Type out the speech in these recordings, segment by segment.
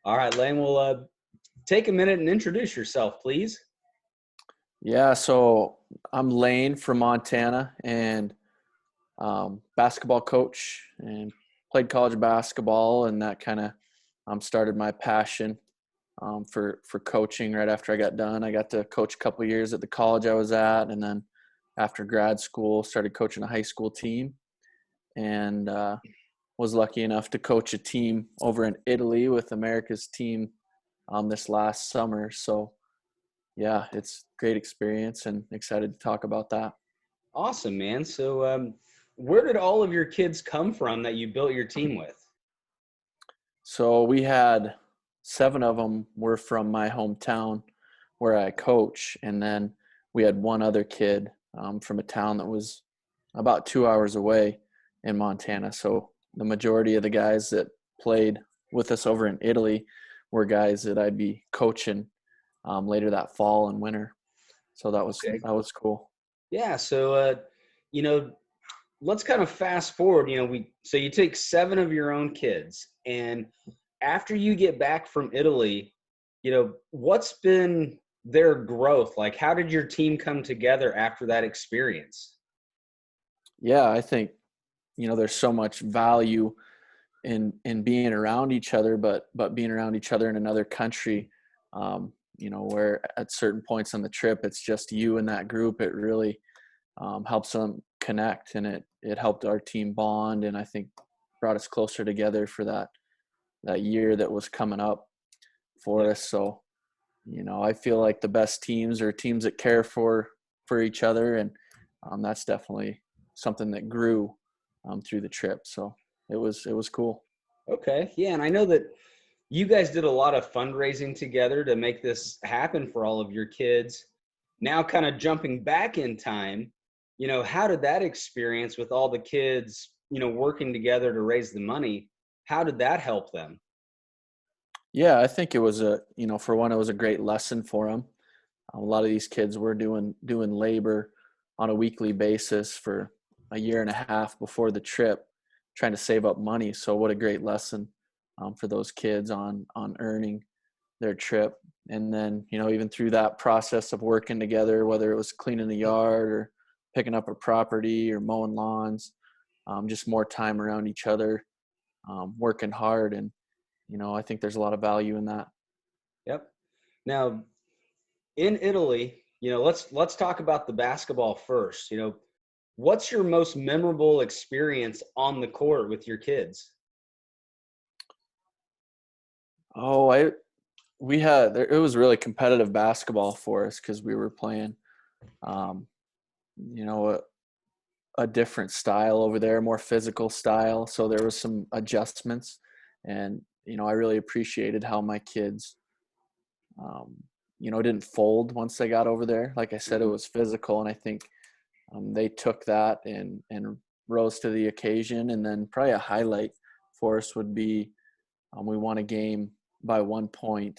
All right, Layne, well, take a minute and introduce yourself, please. Yeah, so I'm Layne from Montana and basketball coach and played college basketball, and that kind of started my passion for coaching right after I got done. I got to coach a couple years at the college I was at, and then after grad school started coaching a high school team, and was lucky enough to coach a team over in Italy with America's team this last summer. So yeah, it's great experience and excited to talk about that. Awesome, man. So, where did all of your kids come from that you built your team with? So we had 7 of them were from my hometown where I coach, and then we had one other kid from a town that was about 2 hours away in Montana. So the majority of the guys that played with us over in Italy were guys that I'd be coaching later that fall and winter. So that was Okay. that was cool. Yeah. So, you know, let's kind of fast forward. So you take 7 of your own kids, and after you get back from Italy, what's been their growth? Like, how did your team come together after that experience? Yeah, I think there's so much value in being around each other, but being around each other in another country, where at certain points on the trip it's just you and that group. It really helps them connect, and it helped our team bond, and I think brought us closer together for that year that was coming up for Yeah. us. So I feel like the best teams are teams that care for each other, and that's definitely something that grew through the trip. So it was cool. Okay. Yeah. And I know that you guys did a lot of fundraising together to make this happen for all of your kids. Now, kind of jumping back in time, how did that experience with all the kids, working together to raise the money, how did that help them? Yeah, I think it was for one, it was a great lesson for them. A lot of these kids were doing labor on a weekly basis for a year and a half before the trip, trying to save up money. So what a great lesson for those kids on earning their trip. And then even through that process of working together, whether it was cleaning the yard or picking up a property or mowing lawns, just more time around each other, working hard. And I think there's a lot of value in that. Yep. Now, in Italy, let's talk about the basketball first. What's your most memorable experience on the court with your kids? Oh, it was really competitive basketball for us because we were playing, um, you know, a, a different style over there, more physical style. So there was some adjustments, and I really appreciated how my kids, um, didn't fold once they got over there. Like I said, it Mhm. was physical, and I think they took that and rose to the occasion. And then probably a highlight for us would be we won a game by 1 point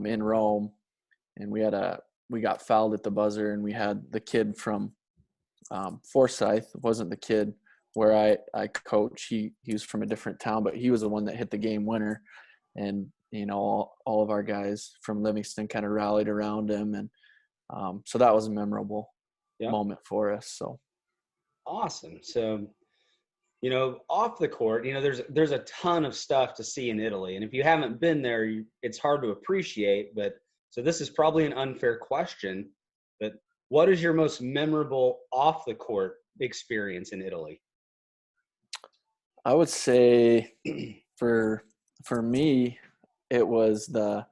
in Rome, and we got fouled at the buzzer, and we had the kid from Forsyth. Wasn't the kid where I coach. He was from a different town, but he was the one that hit the game winner, and all of our guys from Livingston kind of rallied around him, and so that was a memorable Yeah. moment for us. So Awesome. So, off the court, there's a ton of stuff to see in Italy, and if you haven't been there, it's hard to appreciate. But so this is probably an unfair question, but what is your most memorable off the court experience in Italy? I would say for me, it was the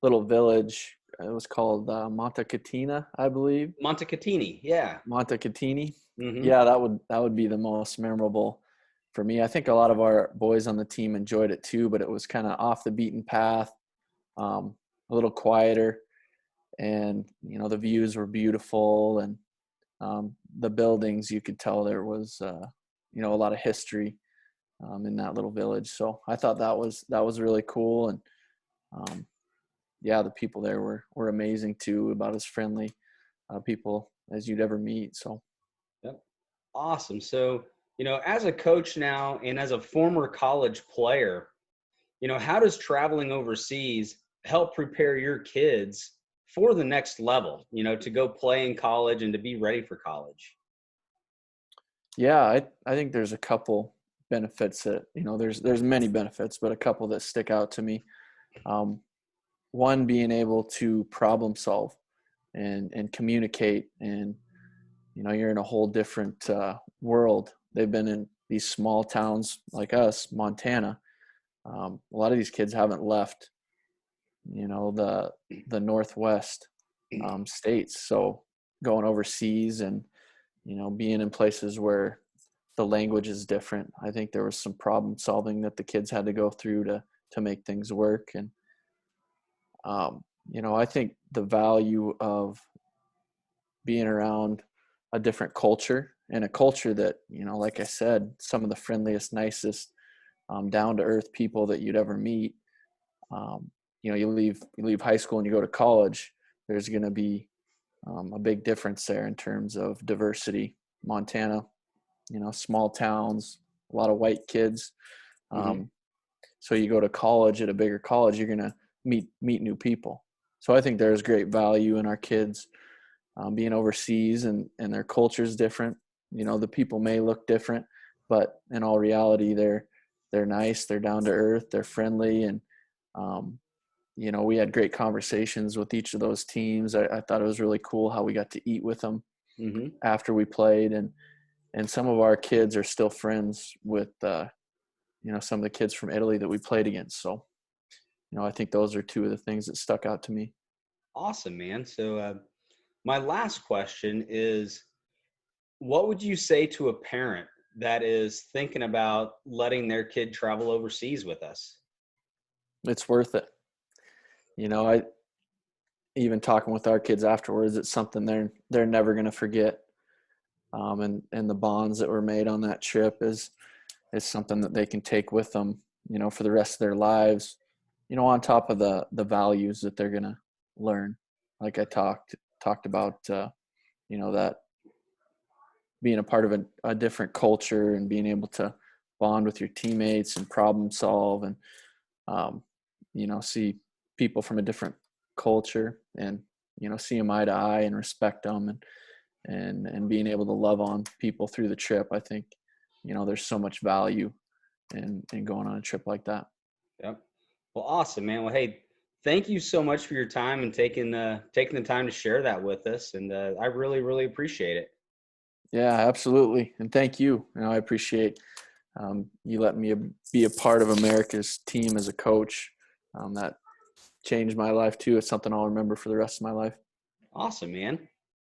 little village. It was called Montecatini, I believe. Montecatini, yeah. Montecatini. Hmm. Yeah, that would be the most memorable for me. I think a lot of our boys on the team enjoyed it too, but it was kind of off the beaten path, a little quieter, and the views were beautiful, and the buildings, you could tell there was a lot of history in that little village. So I thought that was really cool, and um, yeah, the people there were amazing too, about as friendly people as you'd ever meet. So Yep. Awesome. So, as a coach now and as a former college player, how does traveling overseas help prepare your kids for the next level, to go play in college and to be ready for college? Yeah, I think there's a couple benefits that, there's many benefits, but a couple that stick out to me. Um, One being able to problem solve and communicate, and you're in a whole different world. They've been in these small towns like us, Montana. A lot of these kids haven't left, the Northwest states. So going overseas and being in places where the language is different, I think there was some problem solving that the kids had to go through to make things work. And I think the value of being around a different culture, and a culture that, like I said, some of the friendliest, nicest, down to earth people that you'd ever meet. Um, you leave high school and you go to college, there's going to be a big difference there in terms of diversity. Montana, small towns, a lot of white kids. Mm-hmm. So you go to college, at a bigger college, you're going to meet new people. So I think there's great value in our kids being overseas, and their culture is different. The people may look different, but in all reality, they're nice, they're down to earth, they're friendly. And um, we had great conversations with each of those teams. I thought it was really cool how we got to eat with them Mm-hmm. after we played, and some of our kids are still friends with some of the kids from Italy that we played against. So I think those are two of the things that stuck out to me. Awesome, man. So my last question is, what would you say to a parent that is thinking about letting their kid travel overseas with us? It's worth it. I even talking with our kids afterwards, it's something they're never going to forget. And the bonds that were made on that trip is something that they can take with them, for the rest of their lives, on top of the values that they're going to learn. Like I talked about, that being a part of a different culture and being able to bond with your teammates and problem solve, and um, see people from a different culture, and see them eye to eye and respect them, and being able to love on people through the trip. I think there's so much value in going on a trip like that. Yep. Well, awesome, man. Well, hey, thank you so much for your time and taking the time to share that with us. And I really, really appreciate it. Yeah, absolutely. And thank you. I appreciate you letting me be a part of America's team as a coach. That changed my life too. It's something I'll remember for the rest of my life. Awesome, man.